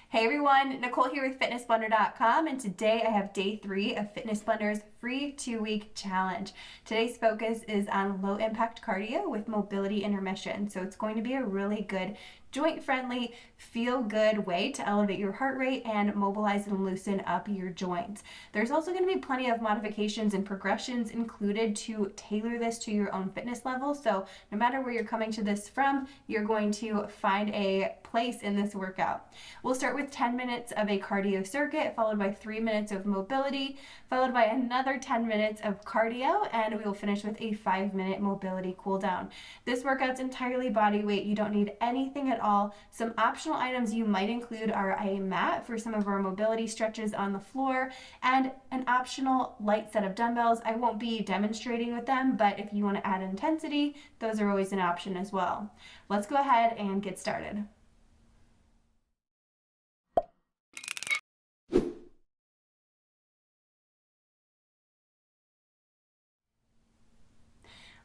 Hey everyone, Nicole here with fitnessblender.com, and today I have day 3 of Fitness Blender's free 2-week challenge. Today's focus is on low impact cardio with mobility intermission. So it's going to be a really good joint friendly, feel good way to elevate your heart rate and mobilize and loosen up your joints. There's also going to be plenty of modifications and progressions included to tailor this to your own fitness level. So no matter where you're coming to this from, you're going to find a place in this workout. We'll start with 10 minutes of a cardio circuit, followed by 3 minutes of mobility, followed by another 10 minutes of cardio, and we will finish with a 5-minute mobility cool down. This workout's entirely body weight. You don't need anything at all. Some optional items you might include are a mat for some of our mobility stretches on the floor and an optional light set of dumbbells. I won't be demonstrating with them, but if you want to add intensity, those are always an option as well. Let's go ahead and get started.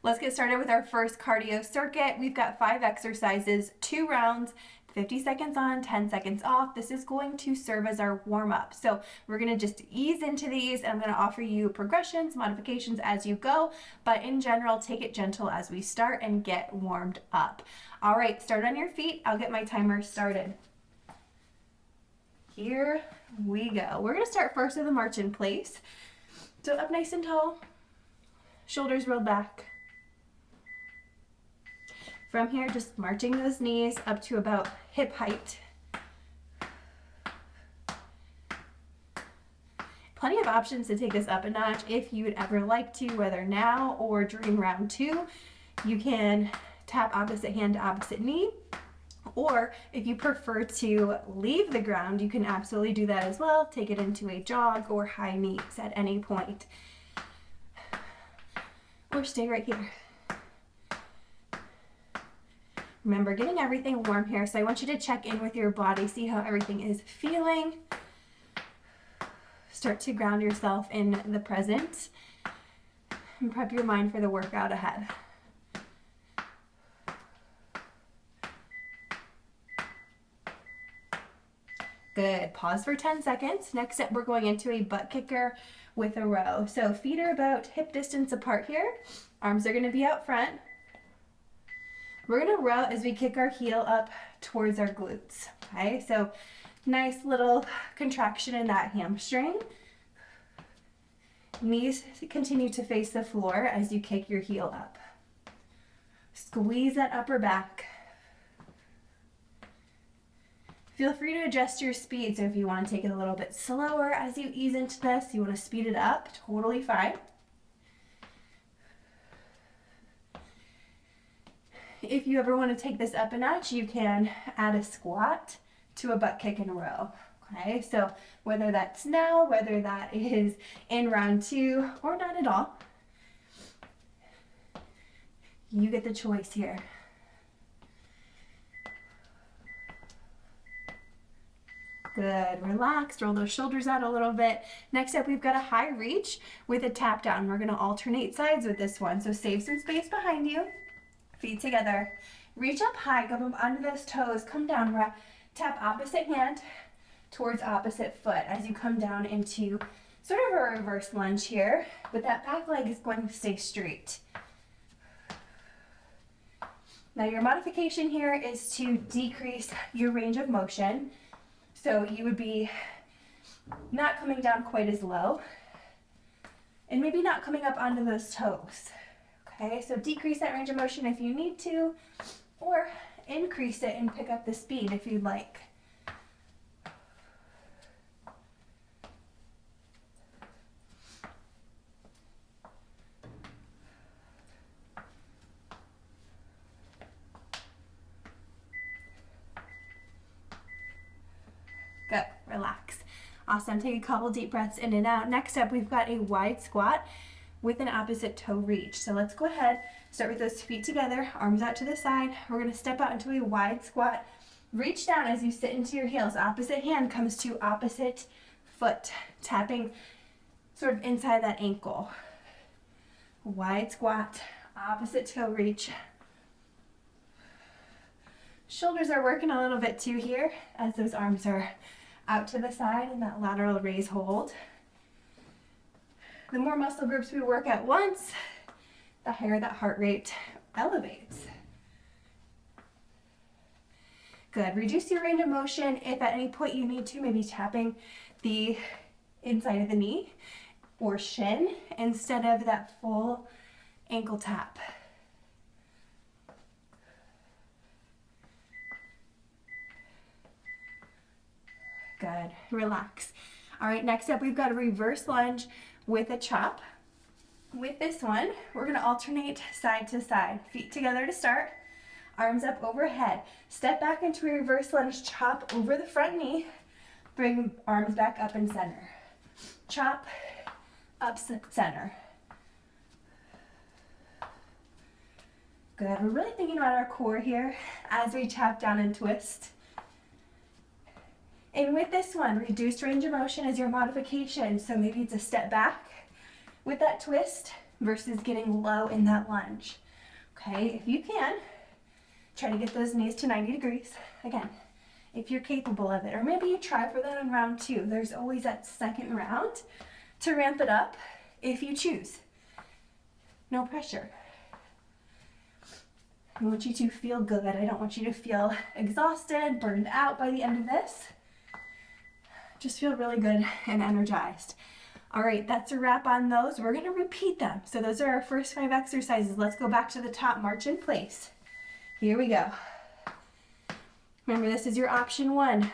Let's get started with our first cardio circuit. We've got 5 exercises, 2 rounds, 50 seconds on, 10 seconds off. This is going to serve as our warm-up. So we're gonna just ease into these, and I'm gonna offer you progressions, modifications as you go, but in general, take it gentle as we start and get warmed up. All right, start on your feet. I'll get my timer started. Here we go. We're gonna start first with a march in place. So up nice and tall, shoulders rolled back. From here, just marching those knees up to about hip height. Plenty of options to take this up a notch if you would ever like to, whether now or during round 2. You can tap opposite hand to opposite knee, or if you prefer to leave the ground, you can absolutely do that as well. Take it into a jog or high knees at any point. Or stay right here. Remember, getting everything warm here, so I want you to check in with your body, see how everything is feeling. Start to ground yourself in the present and prep your mind for the workout ahead. Good. Pause for 10 seconds. Next up, we're going into a butt kicker with a row. So feet are about hip distance apart here. Arms are going to be out front. We're going to row as we kick our heel up towards our glutes. Okay, so nice little contraction in that hamstring. Knees continue to face the floor as you kick your heel up. Squeeze that upper back. Feel free to adjust your speed, so if you want to take it a little bit slower as you ease into this, you want to speed it up, totally fine. If you ever want to take this up a notch, you can add a squat to a butt kick in a row. Okay, so whether that's now, whether that is in round 2, or not at all, you get the choice here. Good, relax, roll those shoulders out a little bit. Next up, we've got a high reach with a tap down. We're gonna alternate sides with this one, so save some space behind you. Feet together. Reach up high, go up onto those toes, come down, tap opposite hand towards opposite foot as you come down into sort of a reverse lunge here, but that back leg is going to stay straight. Now your modification here is to decrease your range of motion. So you would be not coming down quite as low and maybe not coming up onto those toes. Okay, so decrease that range of motion if you need to, or increase it and pick up the speed if you'd like. Good, relax. Awesome, take a couple deep breaths in and out. Next up, we've got a wide squat with an opposite toe reach. So let's go ahead, start with those feet together, arms out to the side. We're gonna step out into a wide squat. Reach down as you sit into your heels. Opposite hand comes to opposite foot, tapping sort of inside that ankle. Wide squat, opposite toe reach. Shoulders are working a little bit too here as those arms are out to the side in that lateral raise hold. The more muscle groups we work at once, the higher that heart rate elevates. Good. Reduce your range of motion if at any point you need to, maybe tapping the inside of the knee or shin instead of that full ankle tap. Good. Relax. All right, next up we've got a reverse lunge with a chop. With this one, we're going to alternate side to side. Feet together to start, arms up overhead. Step back into a reverse lunge, chop over the front knee, bring arms back up and center. Chop, up, center. Good. We're really thinking about our core here as we tap down and twist. And with this one, reduced range of motion is your modification. So maybe it's a step back with that twist versus getting low in that lunge. Okay, if you can, try to get those knees to 90 degrees. Again, if you're capable of it. Or maybe you try for that in round 2. There's always that second round to ramp it up if you choose. No pressure. I want you to feel good. I don't want you to feel exhausted, burned out by the end of this. Just feel really good and energized. All right, that's a wrap on those. We're gonna repeat them. So those are our first 5 exercises. Let's go back to the top, march in place. Here we go. Remember, this is your option 1.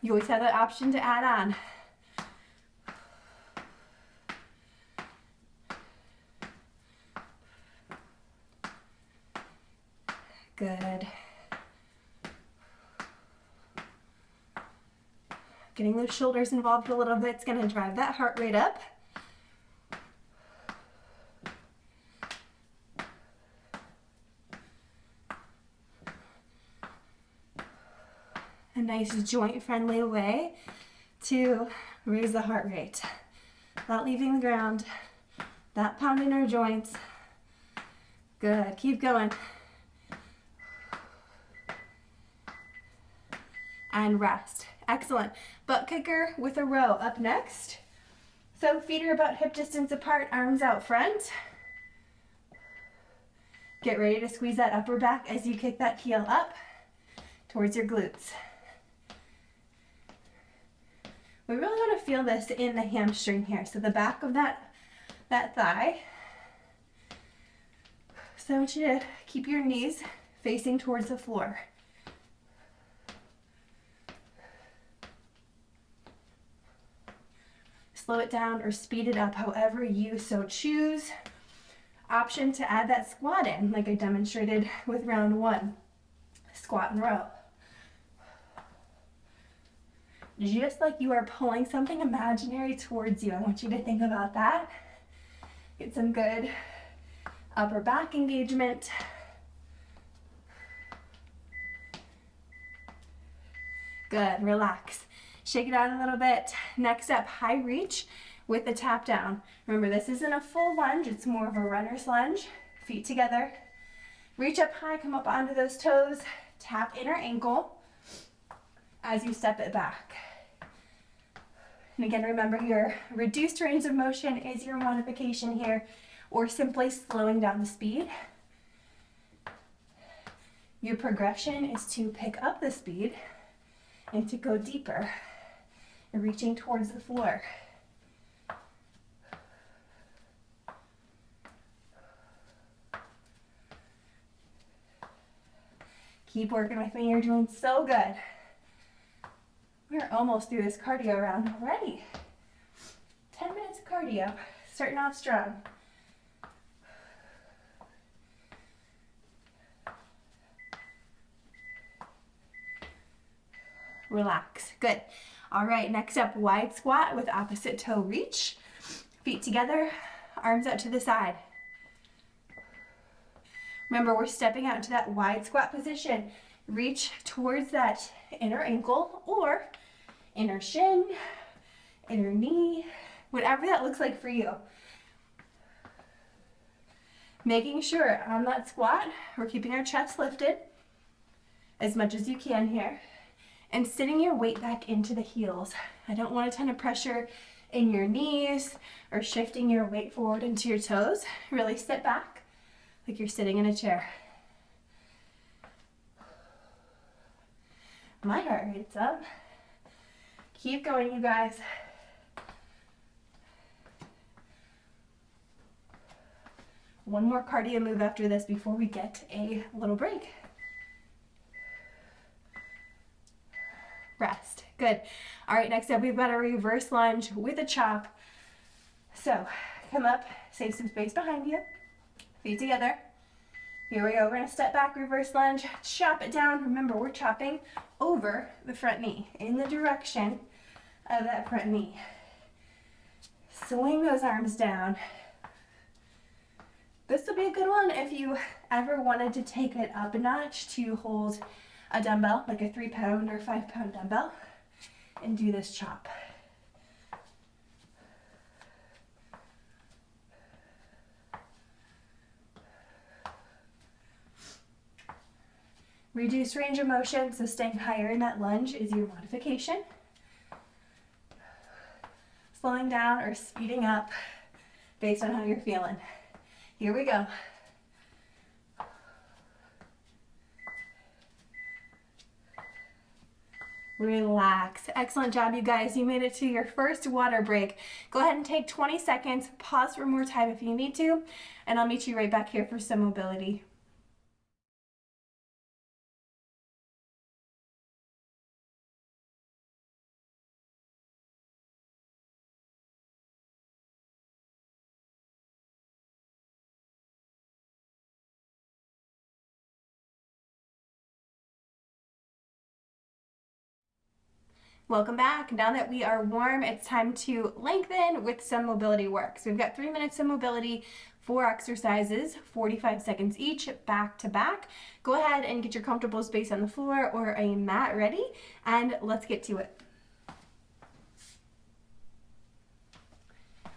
You always have that option to add on. Good. Getting those shoulders involved a little bit is going to drive that heart rate up. A nice joint-friendly way to raise the heart rate. Not leaving the ground, not pounding our joints. Good, keep going. And rest. Excellent. Butt kicker with a row up next. So feet are about hip distance apart, arms out front. Get ready to squeeze that upper back as you kick that heel up towards your glutes. We really want to feel this in the hamstring here. So the back of that thigh. So I want you to keep your knees facing towards the floor. Slow it down or speed it up, however you so choose. Option to add that squat in, like I demonstrated with round 1. Squat and row. Just like you are pulling something imaginary towards you. I want you to think about that. Get some good upper back engagement. Good, relax. Shake it out a little bit. Next up, high reach with the tap down. Remember, this isn't a full lunge, it's more of a runner's lunge. Feet together. Reach up high, come up onto those toes. Tap inner ankle as you step it back. And again, remember your reduced range of motion is your modification here, or simply slowing down the speed. Your progression is to pick up the speed and to go deeper. Reaching towards the floor. Keep working with me, you're doing so good. We're almost through this cardio round already. 10 minutes of cardio, starting off strong. Relax, good. All right, next up, wide squat with opposite toe reach. Feet together, arms out to the side. Remember, we're stepping out into that wide squat position. Reach towards that inner ankle or inner shin, inner knee, whatever that looks like for you. Making sure on that squat, we're keeping our chest lifted as much as you can here, and sitting your weight back into the heels. I don't want a ton of pressure in your knees or shifting your weight forward into your toes. Really sit back like you're sitting in a chair. My heart rate's up. Keep going, you guys. One more cardio move after this before we get a little break. Rest. Good. All right, next up we've got a reverse lunge with a chop. So come up, save some space behind you. Feet together. Here we go. We're going to step back, reverse lunge, chop it down. Remember, we're chopping over the front knee in the direction of that front knee. Swing those arms down. This will be a good one if you ever wanted to take it up a notch to hold a dumbbell, like a 3-pound or 5-pound dumbbell, and do this chop. Reduce range of motion, so staying higher in that lunge is your modification. Slowing down or speeding up based on how you're feeling. Here we go. Relax. Excellent job, you guys. You made it to your first water break. Go ahead and take 20 seconds. Pause for more time if you need to, and I'll meet you right back here for some mobility. Welcome back. Now that we are warm, it's time to lengthen with some mobility work. So we've got 3 minutes of mobility, 4 exercises, 45 seconds each, back to back. Go ahead and get your comfortable space on the floor or a mat ready, and let's get to it.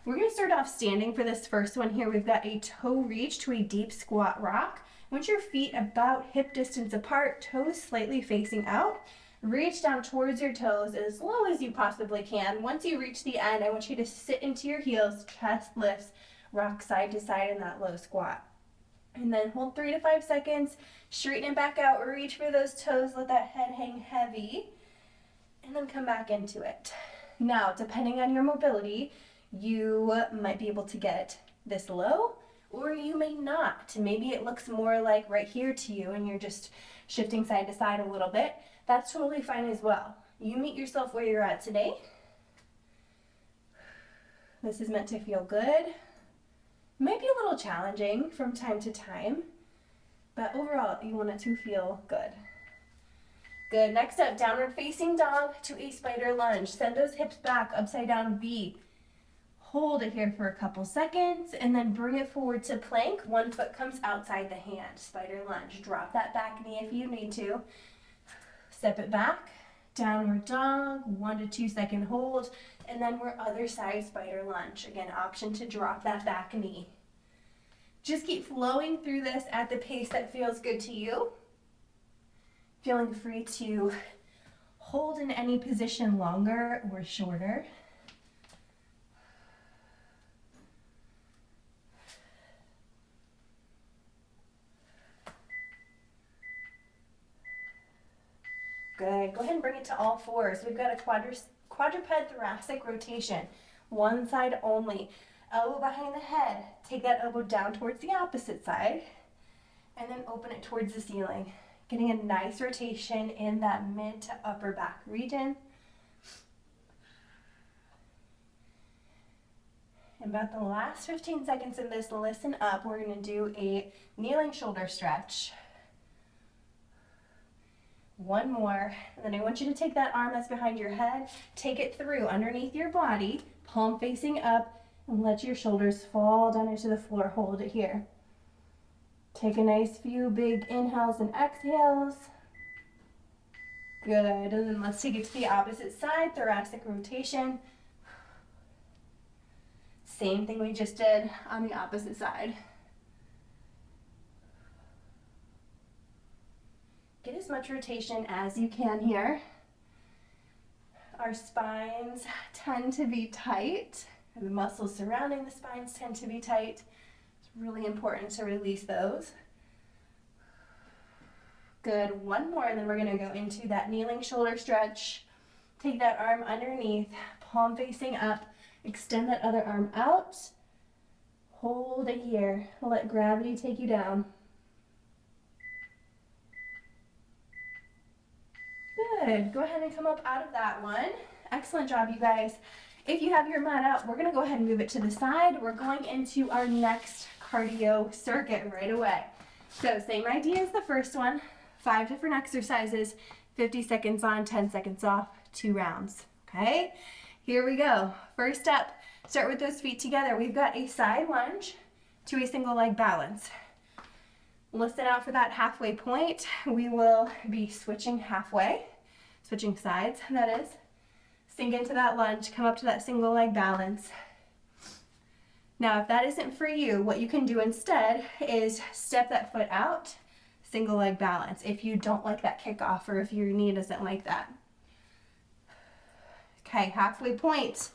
We're going to start off standing for this first one here. We've got a toe reach to a deep squat rock. I want your feet about hip distance apart, toes slightly facing out. Reach down towards your toes as low as you possibly can. Once you reach the end, I want you to sit into your heels, chest lifts, rock side to side in that low squat. And then hold 3 to 5 seconds, straighten it back out, reach for those toes, let that head hang heavy, and then come back into it. Now, depending on your mobility, you might be able to get this low, or you may not. Maybe it looks more like right here to you and you're just shifting side to side a little bit. That's totally fine as well. You meet yourself where you're at today. This is meant to feel good. Might be a little challenging from time to time, but overall you want it to feel good. Good. Next up, downward facing dog to a spider lunge. Send those hips back, upside down V. Hold it here for a couple seconds and then bring it forward to plank. One foot comes outside the hand. Spider lunge. Drop that back knee if you need to. Step it back, downward dog, 1 to 2 second hold, and then we're other side spider lunge. Again, option to drop that back knee. Just keep flowing through this at the pace that feels good to you. Feeling free to hold in any position longer or shorter. Good. Go ahead and bring it to all fours. We've got a quadruped thoracic rotation. One side only. Elbow behind the head. Take that elbow down towards the opposite side. And then open it towards the ceiling. Getting a nice rotation in that mid to upper back region. In about the last 15 seconds of this, listen up. We're going to do a kneeling shoulder stretch. One more, and then I want you to take that arm that's behind your head, take it through underneath your body, palm facing up, and let your shoulders fall down into the floor. Hold it here. Take a nice few big inhales and exhales. Good, and then let's take it to the opposite side, thoracic rotation. Same thing we just did on the opposite side. as much rotation as you can here. Our spines tend to be tight, and the muscles surrounding the spines tend to be tight. It's really important to release those. Good, one more, and then we're gonna go into that kneeling shoulder stretch. Take that arm underneath, palm facing up, extend that other arm out. Hold it here, let gravity take you down. Good, go ahead and come up out of that one. Excellent job, you guys. If you have your mat out, we're gonna go ahead and move it to the side. We're going into our next cardio circuit right away. So same idea as the first one, 5 different exercises, 50 seconds on, 10 seconds off, 2 rounds, okay? Here we go. First up, start with those feet together. We've got a side lunge to a single leg balance. Listen out for that halfway point. We will be switching halfway, switching sides, that is. Sink into that lunge, come up to that single leg balance. Now, if that isn't for you, what you can do instead is step that foot out, single leg balance, if you don't like that kickoff or if your knee doesn't like that. Okay, halfway point,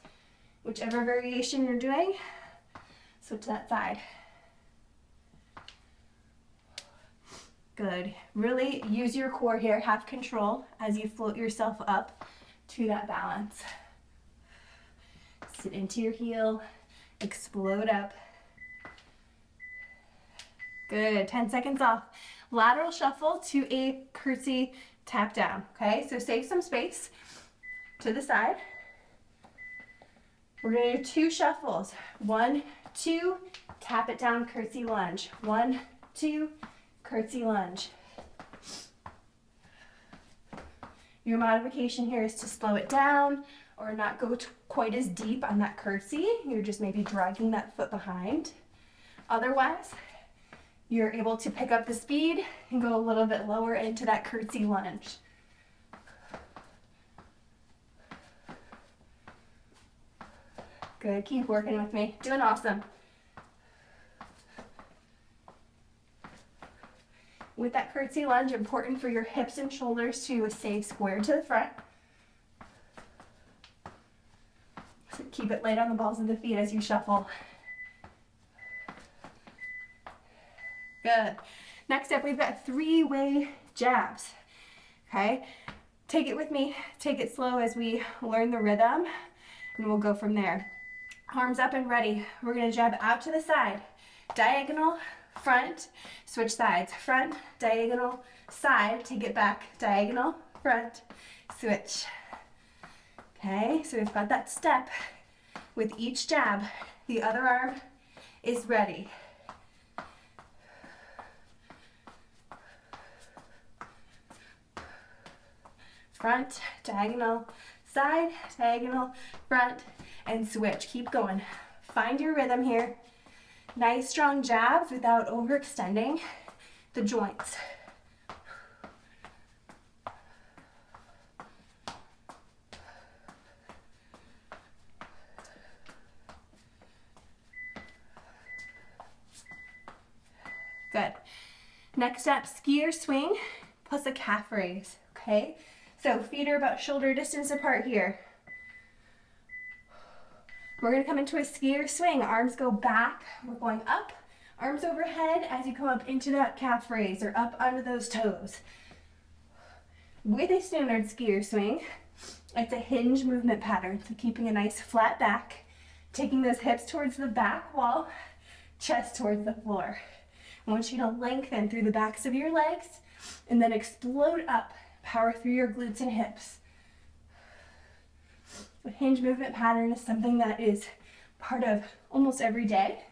whichever variation you're doing, switch to that side. Good. Really use your core here, have control as you float yourself up to that balance. Sit into your heel, explode up. Good, 10 seconds off. Lateral shuffle to a curtsy tap down, okay? So save some space to the side. We're gonna do 2 shuffles. 1, 2, tap it down, curtsy lunge. 1, 2, curtsy lunge. Your modification here is to slow it down or not go quite as deep on that curtsy. You're just maybe dragging that foot behind. Otherwise, you're able to pick up the speed and go a little bit lower into that curtsy lunge. Good, keep working with me. Doing awesome. With that curtsy lunge, important for your hips and shoulders to stay square to the front. So keep it light on the balls of the feet as you shuffle. Good. Next up, we've got 3-way jabs. Okay, take it with me. Take it slow as we learn the rhythm, and we'll go from there. Arms up and ready. We're gonna jab out to the side, diagonal, front, switch sides, front, diagonal, side, take it back, diagonal, front, switch. Okay, so we've got that step. With each jab, the other arm is ready. Front, diagonal, side, diagonal, front, and switch. Keep going. Find your rhythm here. Nice strong jabs without overextending the joints. Good. Next up, skier swing plus a calf raise, okay? So feet are about shoulder distance apart here. We're gonna come into a skier swing. Arms go back, we're going up, arms overhead as you come up into that calf raise or up onto those toes. With a standard skier swing, it's a hinge movement pattern, so keeping a nice flat back, taking those hips towards the back wall, chest towards the floor. I want you to lengthen through the backs of your legs and then explode up, power through your glutes and hips. The hinge movement pattern is something that is part of almost every day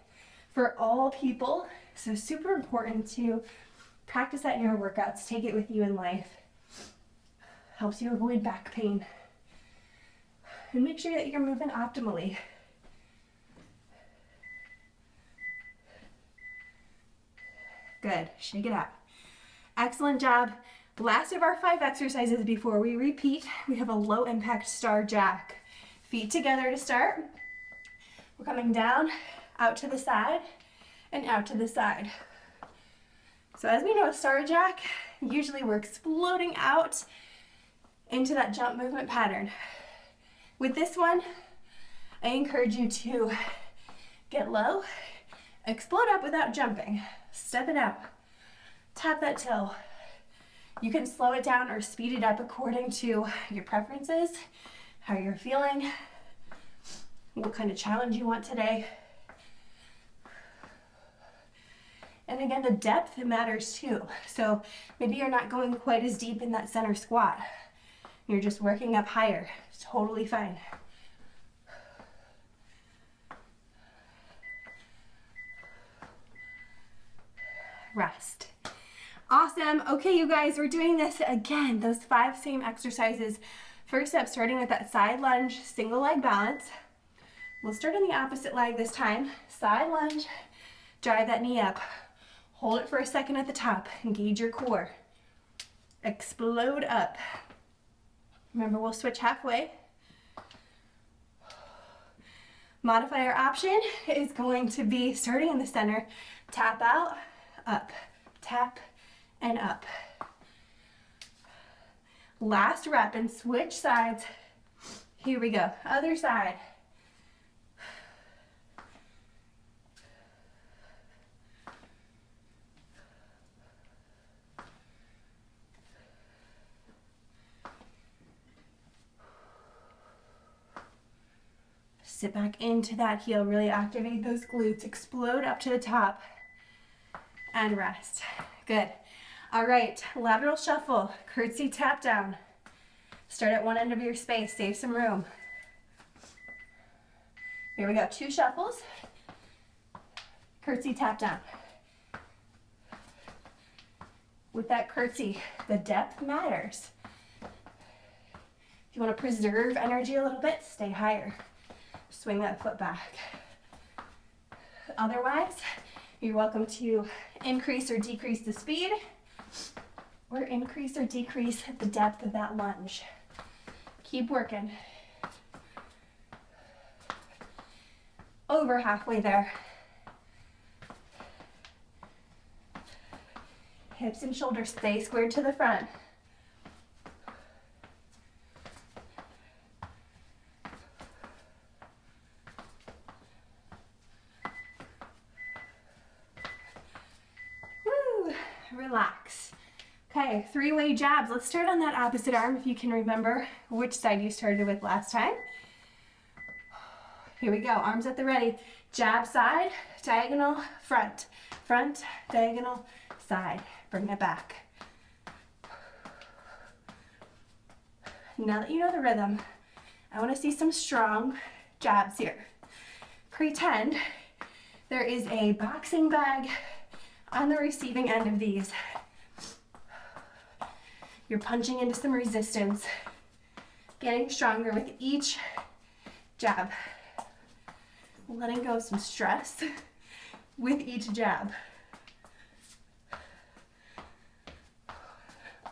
for all people. So super important to practice that in your workouts. Take it with you in life. Helps you avoid back pain. And make sure that you're moving optimally. Good, shake it out. Excellent job. Last of our 5 exercises before we repeat, we have a low impact star jack. Feet together to start. We're coming down, out to the side, and out to the side. So as we know, star jack usually we're exploding out into that jump movement pattern. With this one, I encourage you to get low, explode up without jumping. Step it out. Tap that toe. You can slow it down or speed it up according to your preferences, how you're feeling, what kind of challenge you want today. And again, the depth matters too. So maybe you're not going quite as deep in that center squat. You're just working up higher. It's totally fine. Rest. Awesome. Okay, you guys, we're doing this again, those 5 same exercises. First up, starting with that side lunge, single leg balance. We'll start on the opposite leg this time. Side lunge, drive that knee up. Hold it for a second at the top. Engage your core. Explode up. Remember, we'll switch halfway. Modifier option is going to be starting in the center. Tap out, up, tap, and up. Last rep and switch sides. Here we go. Other side. Sit back into that heel, really activate those glutes, explode up to the top, and rest. Good. All right, lateral shuffle, curtsy tap down. Start at one end of your space, save some room. Here we go, 2 shuffles, curtsy tap down. With that curtsy, the depth matters. If you want to preserve energy a little bit, stay higher. Swing that foot back. Otherwise, you're welcome to increase or decrease the speed, or increase or decrease the depth of that lunge. Keep working. Over halfway there. Hips and shoulders stay squared to the front. Relax. Okay, 3-way jabs. Let's start on that opposite arm if you can remember which side you started with last time. Here we go, arms at the ready. Jab side, diagonal, front. Front, diagonal, side. Bring it back. Now that you know the rhythm, I want to see some strong jabs here. Pretend there is a boxing bag on the receiving end of these. You're punching into some resistance, getting stronger with each jab, letting go of some stress with each jab.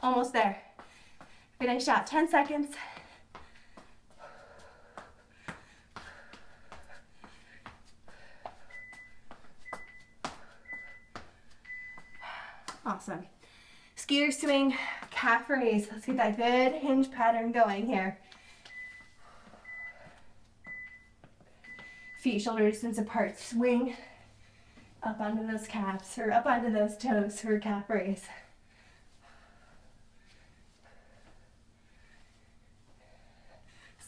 Almost there. Finish out, 10 seconds. Awesome. Skier swing, calf raise. Let's get that good hinge pattern going here. Feet shoulder distance apart. Swing up onto those calves or up onto those toes for calf raise.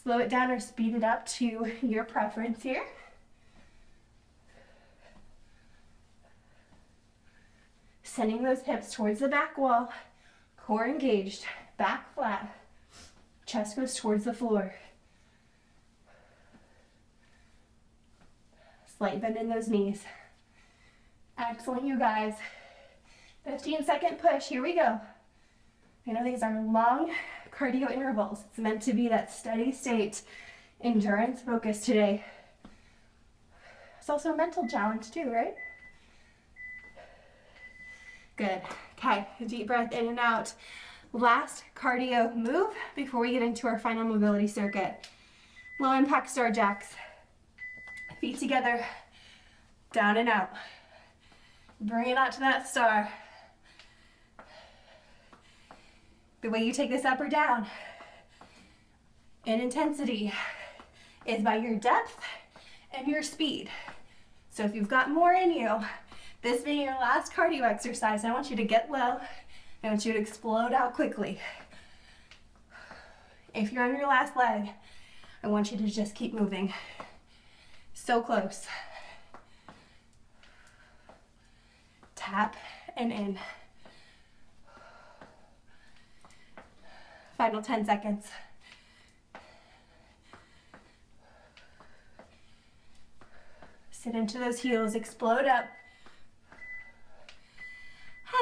Slow it down or speed it up to your preference here. Sending those hips towards the back wall, core engaged, back flat, chest goes towards the floor. Slight bend in those knees. Excellent, you guys. 15-second push, here we go. I know these are long cardio intervals. It's meant to be that steady state endurance focus today. It's also a mental challenge too, right? Good. Okay, a deep breath in and out. Last cardio move before we get into our final mobility circuit. Low impact star jacks. Feet together, down and out. Bring it out to that star. The way you take this up or down in intensity is by your depth and your speed. So if you've got more in you, this being your last cardio exercise, I want you to get low. I want you to explode out quickly. If you're on your last leg, I want you to just keep moving. So close. Tap and in. Final 10 seconds. Sit into those heels, explode up.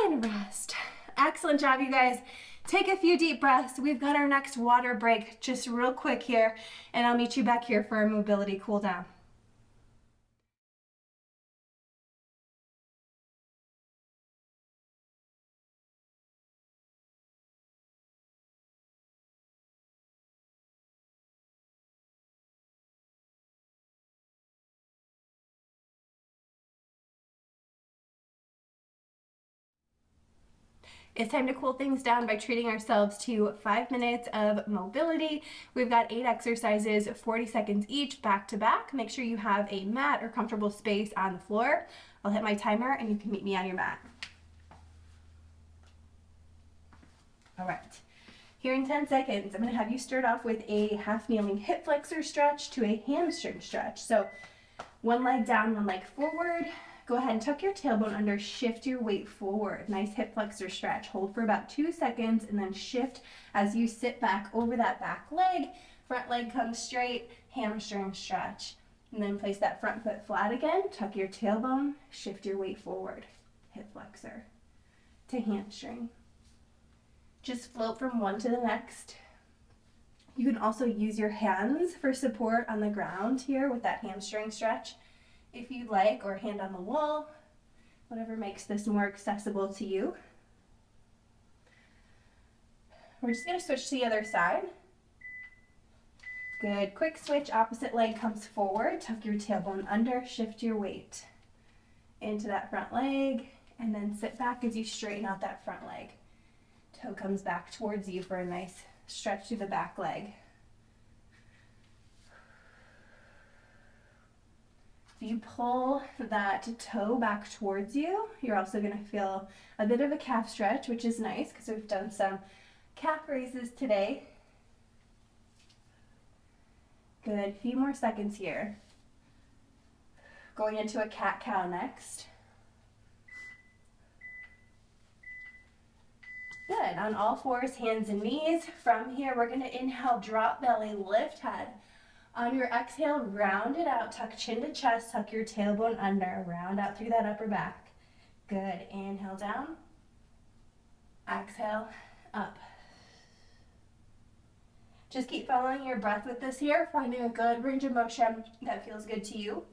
And rest. Excellent job, you guys. Take a few deep breaths. We've got our next water break just real quick here, and I'll meet you back here for our mobility cool down. It's time to cool things down by treating ourselves to 5 minutes of mobility. We've got 8 exercises, 40 seconds each, back to back. Make sure you have a mat or comfortable space on the floor. I'll hit my timer and you can meet me on your mat. All right, here in 10 seconds, I'm gonna have you start off with a half kneeling hip flexor stretch to a hamstring stretch. So one leg down, one leg forward. Go ahead and tuck your tailbone under, shift your weight forward. Nice hip flexor stretch. Hold for about 2 seconds and then shift as you sit back over that back leg. Front leg comes straight, hamstring stretch. And then place that front foot flat again. Tuck your tailbone, shift your weight forward. Hip flexor to hamstring. Just float from one to the next. You can also use your hands for support on the ground here with that hamstring stretch, if you'd like, or hand on the wall, whatever makes this more accessible to you. We're just gonna switch to the other side. Good, quick switch, opposite leg comes forward, tuck your tailbone under, shift your weight into that front leg, and then sit back as you straighten out that front leg. Toe comes back towards you for a nice stretch through the back leg. If you pull that toe back towards you, you're also going to feel a bit of a calf stretch, which is nice because we've done some calf raises today. Good, few more seconds here. Going into a cat-cow next. Good, on all fours, hands and knees. From here, we're going to inhale, drop belly, lift head. On your exhale, round it out, tuck chin to chest, tuck your tailbone under, round out through that upper back. Good, inhale down, exhale, up. Just keep following your breath with this here, finding a good range of motion that feels good to you.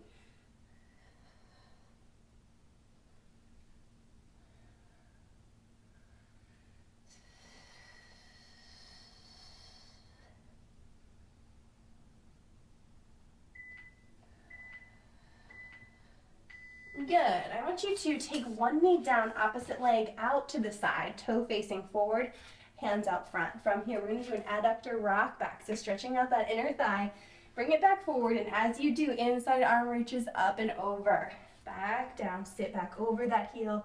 Good. I want you to take one knee down, opposite leg out to the side, toe facing forward, hands out front. From here, we're going to do an adductor rock back. So stretching out that inner thigh, bring it back forward, and as you do, inside arm reaches up and over. Back down, sit back over that heel,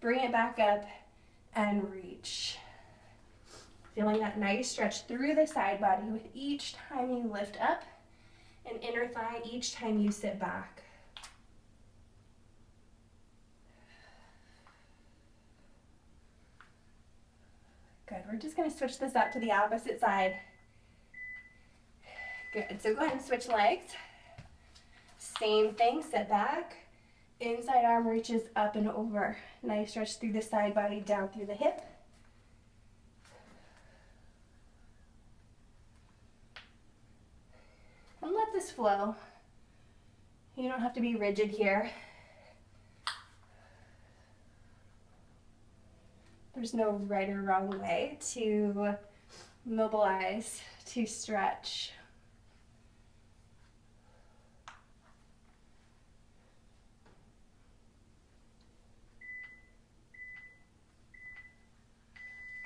bring it back up, and reach. Feeling that nice stretch through the side body with each time you lift up, and inner thigh each time you sit back. Good, we're just gonna switch this out to the opposite side. Good, so go ahead and switch legs. Same thing, sit back. Inside arm reaches up and over. Nice stretch through the side body, down through the hip. And let this flow. You don't have to be rigid here. There's no right or wrong way to mobilize, to stretch.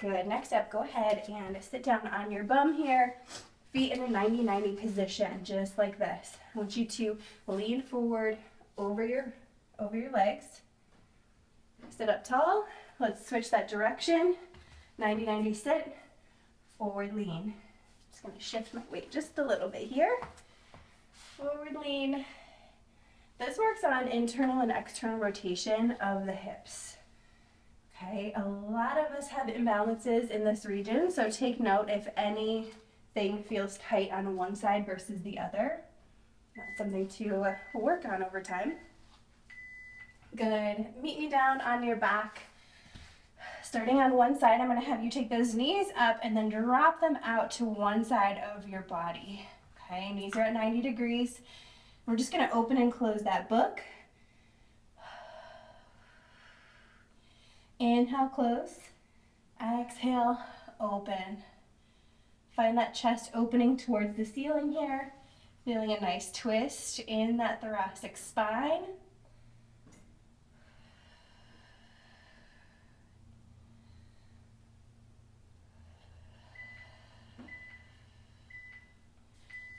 Good. Next up, go ahead and sit down on your bum here. Feet in a 90-90 position, just like this. I want you to lean forward over your legs. Sit up tall. Let's switch that direction. 90-90 sit, forward lean. Just gonna shift my weight just a little bit here. Forward lean. This works on internal and external rotation of the hips. Okay, a lot of us have imbalances in this region, so take note if anything feels tight on one side versus the other. That's something to work on over time. Good. Meet me down on your back. Starting on one side, I'm going to have you take those knees up and then drop them out to one side of your body. Okay, knees are at 90 degrees. We're just going to open and close that book. Inhale, close. Exhale, open. Find that chest opening towards the ceiling here. Feeling a nice twist in that thoracic spine.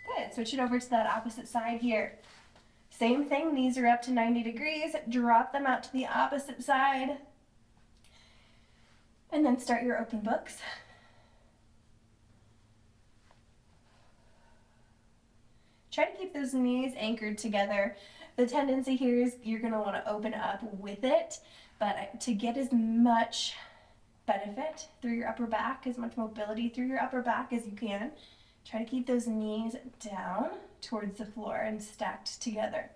Good. Switch it over to that opposite side here. Same thing, knees are up to 90 degrees. Drop them out to the opposite side. And then start your open books. Try to keep those knees anchored together. The tendency here is you're going to want to open up with it, but to get as much benefit through your upper back, as much mobility through your upper back as you can, try to keep those knees down towards the floor and stacked together.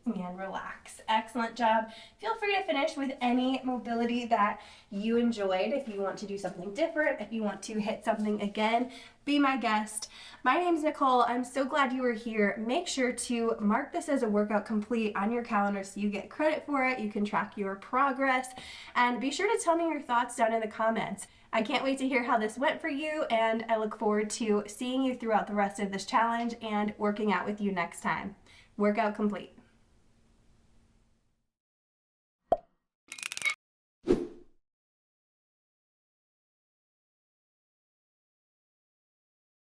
And relax. Excellent job. Feel free to finish with any mobility that you enjoyed. If you want to do something different, if you want to hit something again, be my guest. My name's Nicole. I'm so glad you were here. Make sure to mark this as a workout complete on your calendar so you get credit for it. You can track your progress, and be sure to tell me your thoughts down in the comments. I can't wait to hear how this went for you, and I look forward to seeing you throughout the rest of this challenge and working out with you next time. Workout complete.